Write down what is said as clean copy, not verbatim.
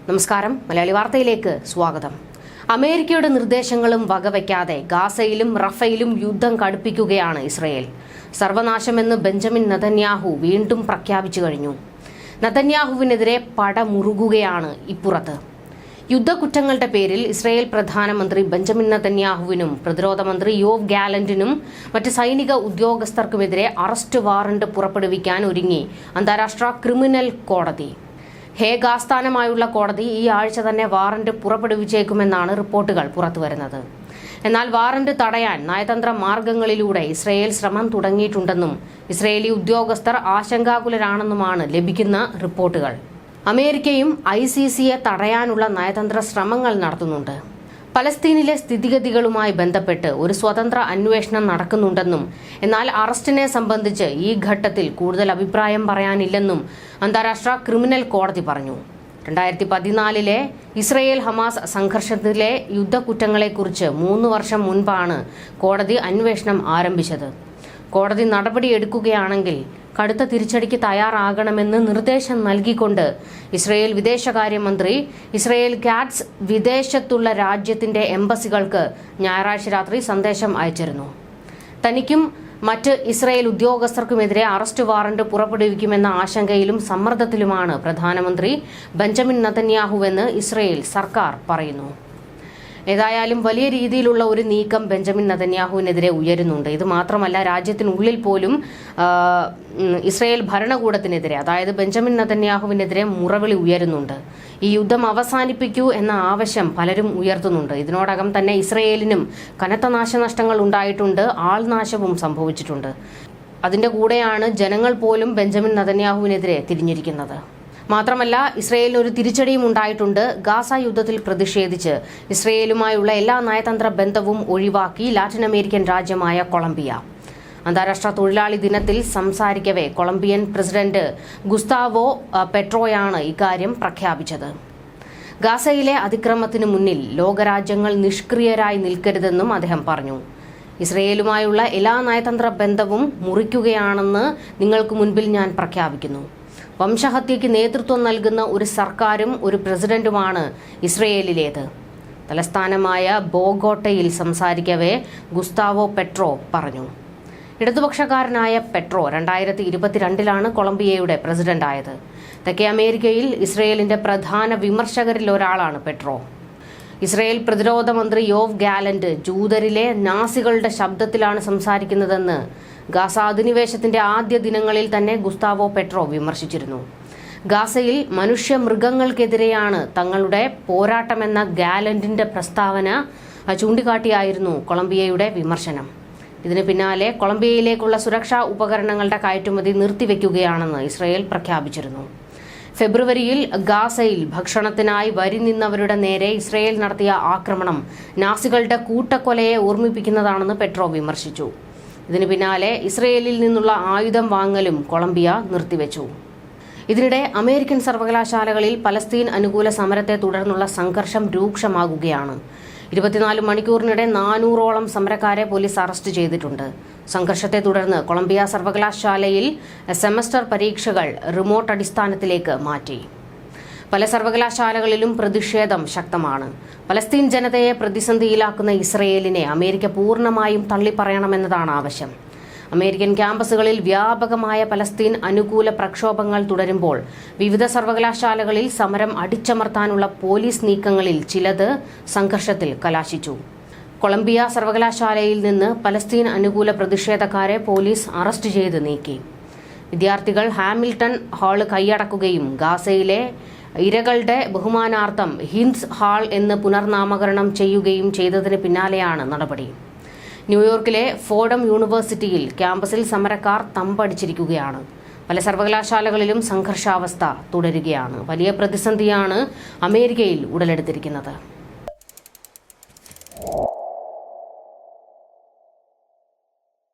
നമസ്കാരം, മലയാളി വാർത്തയിലേക്ക് സ്വാഗതം. അമേരിക്കയുടെ നിർദ്ദേശങ്ങളും വകവയ്ക്കാതെ ഗാസയിലും റഫയിലും യുദ്ധം കടുപ്പിക്കുകയാണ് ഇസ്രയേൽ. സർവനാശമെന്ന് ബെഞ്ചമിൻ നെതന്യാഹു വീണ്ടും പ്രഖ്യാപിച്ചു കഴിഞ്ഞു. നെതന്യാഹുവിനെതിരെ പടമുറുകുകയാണ് ഇപ്പുറത്ത്. യുദ്ധക്കുറ്റങ്ങളുടെ പേരിൽ ഇസ്രയേൽ പ്രധാനമന്ത്രി ബെഞ്ചമിൻ നെതന്യാഹുവിനും പ്രതിരോധ മന്ത്രി യോവ് ഗാലന്റിനും മറ്റ് സൈനിക ഉദ്യോഗസ്ഥർക്കുമെതിരെ അറസ്റ്റ് വാറണ്ട് പുറപ്പെടുവിക്കാൻ ഒരുങ്ങി അന്താരാഷ്ട്ര ക്രിമിനൽ കോടതി. ഹേഗ് ആസ്ഥാനമായുള്ള കോടതി ഈ ആഴ്ച തന്നെ വാറന്റ് പുറപ്പെടുവിച്ചേക്കുമെന്നാണ് റിപ്പോർട്ടുകൾ പുറത്തുവരുന്നത്. എന്നാൽ വാറന്റ് തടയാൻ നയതന്ത്ര മാർഗങ്ങളിലൂടെ ഇസ്രയേൽ ശ്രമം തുടങ്ങിയിട്ടുണ്ടെന്നും ഇസ്രയേലി ഉദ്യോഗസ്ഥർ ആശങ്കാകുലരാണെന്നുമാണ് ലഭിക്കുന്ന റിപ്പോർട്ടുകൾ. അമേരിക്കയും ICCയെ തടയാനുള്ള നയതന്ത്ര ശ്രമങ്ങൾ നടത്തുന്നുണ്ട്. പലസ്തീനിലെ സ്ഥിതിഗതികളുമായി ബന്ധപ്പെട്ട് ഒരു സ്വതന്ത്ര അന്വേഷണം നടക്കുന്നുണ്ടെന്നും എന്നാൽ അറസ്റ്റിനെ സംബന്ധിച്ച് ഈ ഘട്ടത്തിൽ കൂടുതൽ അഭിപ്രായം പറയാനില്ലെന്നും അന്താരാഷ്ട്ര ക്രിമിനൽ കോടതി പറഞ്ഞു. 2014 ഇസ്രയേൽ ഹമാസ് സംഘർഷത്തിലെ യുദ്ധക്കുറ്റങ്ങളെക്കുറിച്ച് 3 വർഷം മുൻപാണ് കോടതി അന്വേഷണം ആരംഭിച്ചത്. കോടതി നടപടിയെടുക്കുകയാണെങ്കിൽ കടുത്ത തിരിച്ചടിക്ക് തയ്യാറാകണമെന്ന് നിർദ്ദേശം നൽകിക്കൊണ്ട് ഇസ്രയേൽ വിദേശകാര്യമന്ത്രി ഇസ്രയേൽ കാറ്റ്സ് വിദേശത്തുള്ള രാജ്യത്തിന്റെ എംബസികൾക്ക് ഞായറാഴ്ച രാത്രി സന്ദേശം അയച്ചിരുന്നു. തനിക്കും മറ്റ് ഇസ്രയേൽ ഉദ്യോഗസ്ഥർക്കുമെതിരെ അറസ്റ്റ് വാറന്റ് പുറപ്പെടുവിക്കുമെന്ന ആശങ്കയിലും സമ്മർദ്ദത്തിലുമാണ് പ്രധാനമന്ത്രി ബെഞ്ചമിൻ നെതന്യാഹുവെന്ന് ഇസ്രയേൽ സർക്കാർ പറയുന്നു. ഏതായാലും വലിയ രീതിയിലുള്ള ഒരു നീക്കം ബെഞ്ചമിൻ നെതന്യാഹുവിനെതിരെ ഉയരുന്നുണ്ട്. ഇത് മാത്രമല്ല, രാജ്യത്തിനുള്ളിൽ പോലും ഇസ്രയേൽ ഭരണകൂടത്തിനെതിരെ, അതായത് ബെഞ്ചമിൻ നെതന്യാഹുവിനെതിരെ മുറവിളി ഉയരുന്നുണ്ട്. ഈ യുദ്ധം അവസാനിപ്പിക്കൂ എന്ന ആവശ്യം പലരും ഉയർത്തുന്നുണ്ട്. ഇതിനോടകം തന്നെ ഇസ്രയേലിനും കനത്ത നാശനഷ്ടങ്ങൾ ഉണ്ടായിട്ടുണ്ട്, ആൾനാശവും സംഭവിച്ചിട്ടുണ്ട്. അതിന്റെ കൂടെയാണ് ജനങ്ങൾ പോലും ബെഞ്ചമിൻ നെതന്യാഹുവിനെതിരെ തിരിഞ്ഞിരിക്കുന്നത്. മാത്രമല്ല, ഇസ്രയേലിന് ഒരു തിരിച്ചടിയും ഉണ്ടായിട്ടുണ്ട്. ഗാസ യുദ്ധത്തിൽ പ്രതിഷേധിച്ച് ഇസ്രയേലുമായുള്ള എല്ലാ നയതന്ത്ര ബന്ധവും ഒഴിവാക്കി ലാറ്റിൻ അമേരിക്കൻ രാജ്യമായ കൊളംബിയ. അന്താരാഷ്ട്ര തൊഴിലാളി ദിനത്തിൽ സംസാരിക്കവേ കൊളംബിയൻ പ്രസിഡന്റ് ഗുസ്താവോ പെട്രോയാണ് ഇക്കാര്യം പ്രഖ്യാപിച്ചത്. ഗാസയിലെ അതിക്രമത്തിന് മുന്നിൽ ലോകരാജ്യങ്ങൾ നിഷ്ക്രിയരായി നിൽക്കരുതെന്നും അദ്ദേഹം പറഞ്ഞു. ഇസ്രയേലുമായുള്ള എല്ലാ നയതന്ത്ര ബന്ധവും മുറിക്കുകയാണെന്ന് നിങ്ങൾക്ക് മുൻപിൽ ഞാൻ പ്രഖ്യാപിക്കുന്നു. വംശഹത്യയ്ക്ക് നേതൃത്വം നൽകുന്ന ഒരു സർക്കാരും ഒരു പ്രസിഡന്റുമാണ് ഇസ്രയേലിലേത്. തലസ്ഥാനമായ ബോഗോട്ടയിൽ സംസാരിക്കവേ ഗുസ്താവോ പെട്രോ പറഞ്ഞു. ഇടതുപക്ഷക്കാരനായ പെട്രോ 2022 കൊളംബിയയുടെ പ്രസിഡന്റായത്. തെക്കേ അമേരിക്കയിൽ ഇസ്രയേലിന്റെ പ്രധാന വിമർശകരിൽ ഒരാളാണ് പെട്രോ. ഇസ്രയേൽ പ്രതിരോധ മന്ത്രി യോവ് ഗാലന്റ് ജൂതരിലെ നാസികളുടെ ശബ്ദത്തിലാണ് സംസാരിക്കുന്നതെന്ന് ഗാസ അധിനിവേശത്തിന്റെ ആദ്യ ദിനങ്ങളിൽ തന്നെ ഗുസ്താവോ പെട്രോ വിമർശിച്ചിരുന്നു. ഗാസയിൽ മനുഷ്യമൃഗങ്ങൾക്കെതിരെയാണ് തങ്ങളുടെ പോരാട്ടമെന്ന ഗാലന്റിന്റെ പ്രസ്താവന ചൂണ്ടിക്കാട്ടിയായിരുന്നു കൊളംബിയയുടെ വിമർശനം. ഇതിന് പിന്നാലെ കൊളംബിയയിലേക്കുള്ള സുരക്ഷാ ഉപകരണങ്ങളുടെ കയറ്റുമതി നിർത്തിവെക്കുകയാണെന്ന് ഇസ്രയേൽ പ്രഖ്യാപിച്ചിരുന്നു. ഫെബ്രുവരിയിൽ ഗാസയിൽ ഭക്ഷണത്തിനായി വരി നിന്നവരുടെ നേരെ ഇസ്രയേൽ നടത്തിയ ആക്രമണം നാസികളുടെ കൂട്ടക്കൊലയെ ഓർമ്മിപ്പിക്കുന്നതാണെന്ന് പെട്രോ വിമർശിച്ചു. ഇതിന് പിന്നാലെ ഇസ്രയേലിൽ നിന്നുള്ള ആയുധം വാങ്ങലും കൊളംബിയ നിർത്തിവെച്ചു. ഇതിനിടെ അമേരിക്കൻ സർവകലാശാലകളിൽ പലസ്തീൻ അനുകൂല സമരത്തെ തുടർന്നുള്ള സംഘർഷം രൂക്ഷമാകുകയാണ്. 24 മണിക്കൂറിനിടെ 400ഓളം സമരക്കാരെ പോലീസ് അറസ്റ്റ് ചെയ്തിട്ടുണ്ട്. സംഘർഷത്തെ തുടർന്ന് കൊളംബിയ സർവകലാശാലയിൽ സെമസ്റ്റർ പരീക്ഷകൾ റിമോട്ട് അടിസ്ഥാനത്തിലേക്ക് മാറ്റി. പല സർവകലാശാലകളിലും പ്രതിഷേധം ശക്തമാണ്. പലസ്തീൻ ജനതയെ പ്രതിസന്ധിയിലാക്കുന്ന ഇസ്രയേലിനെ അമേരിക്ക പൂർണ്ണമായും തള്ളിപ്പറയണമെന്നതാണ് ആവശ്യം. അമേരിക്കൻ ക്യാമ്പസുകളിൽ വ്യാപകമായ പലസ്തീൻ അനുകൂല പ്രക്ഷോഭങ്ങൾ തുടരുമ്പോൾ വിവിധ സർവകലാശാലകളിൽ സമരം അടിച്ചമർത്താനുള്ള പോലീസ് നീക്കങ്ങളിൽ ചിലത് സംഘർഷത്തിൽ കലാശിച്ചു. കൊളംബിയ സർവകലാശാലയിൽ നിന്ന് പലസ്തീൻ അനുകൂല പ്രതിഷേധക്കാരെ പോലീസ് അറസ്റ്റ് ചെയ്ത് നീക്കി. വിദ്യാർത്ഥികൾ ഹാമിൽട്ടൺ ഹാള് കൈയടക്കുകയും ഗാസയിലെ ഇരകളുടെ ബഹുമാനാർത്ഥം ഹിൻസ് ഹാൾ എന്ന് പുനർനാമകരണം ചെയ്യുകയും ചെയ്തതിന് പിന്നാലെയാണ് നടപടി. ന്യൂയോർക്കിലെ ഫോർഡം യൂണിവേഴ്സിറ്റിയിൽ ക്യാമ്പസിൽ സമരക്കാർ തമ്പടിച്ചിരിക്കുകയാണ്. പല സർവകലാശാലകളിലും സംഘർഷാവസ്ഥ തുടരുകയാണ്. വലിയ പ്രതിസന്ധിയാണ് അമേരിക്കയിൽ ഉടലെടുത്തിരിക്കുന്നത്.